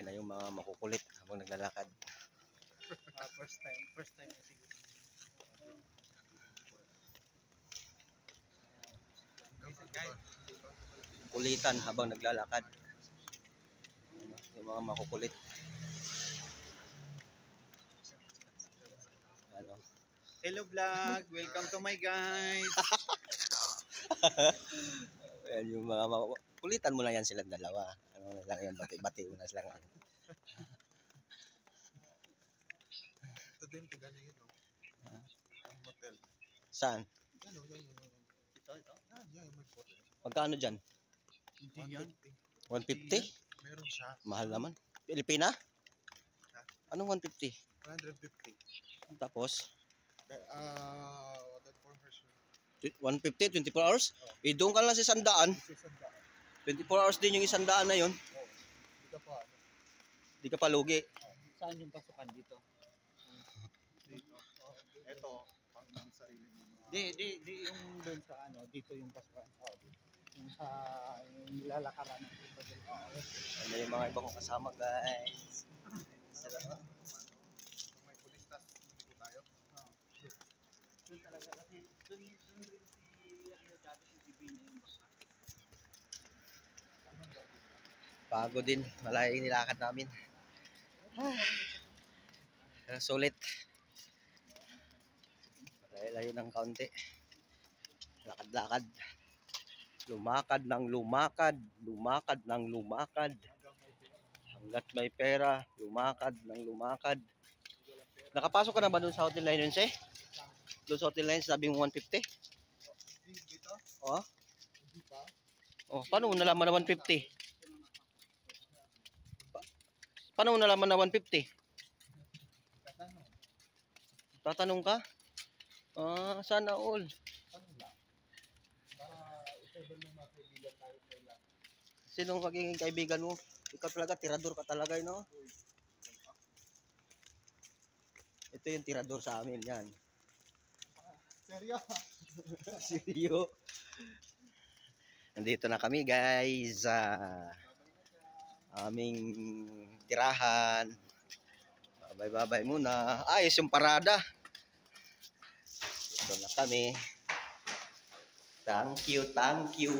Ayan na yung mga makukulit habang naglalakad. First time siguro. Kulitan habang naglalakad. Yung mga makukulit. Ano? Hello vlog, welcome to my guys. Ayan yung mga kulitan mo lang yan silang dalawa. Ano lang yan, bati-bati mo na silang. Ito din, tiga na yun. Ang hotel. Saan? Ano, ito. Yan, may hotel. Magkano dyan? 150. 150? Meron siya. Mahal naman. Pilipina? Anong 150? 150. Tapos? That for person. 150, 24 hours? Doon ka lang sa 100. 24 hours din yung 100 na yun. Dito pa. Di ka pa lugi. Saan yung pasukan dito? Dito. Ito, pang sarili mo. Di yung doon sa ano, dito yung pasukan. Yung sa nilalakaran ng dito. Ano yung mga iba kong kasama, guys? May police task dito tayo. Doon talaga kasi doon si dati si Bibin yung baka. Bago din. Malayo yung nilakad namin. Sulit. Layo ng kaunti. Lakad-lakad. Lumakad ng lumakad. Lumakad ng lumakad. Hanggat may pera. Lumakad ng lumakad. Nakapasok ka na ba dun sa Hotel Lions eh? Doon sa Hotel Lions sabi mo 150? Dito? Oo. Dito? Oh, paano mo nalaman na 150? Paano mo nalaman na 150? Katanong. Tatanong ka? Sana all. Ano lang? Para ito doon mga kaibigan tayo kailan. Sinong magiging kaibigan mo? Ikaw talaga, tirador ka talaga, no? Ito yung tirador sa amin, yan. Seryo? Seryo. Nandito na kami, guys. Aming tirahan. Babay-babay muna. Ayos yung parada. Ito na kami. Thank you, thank you.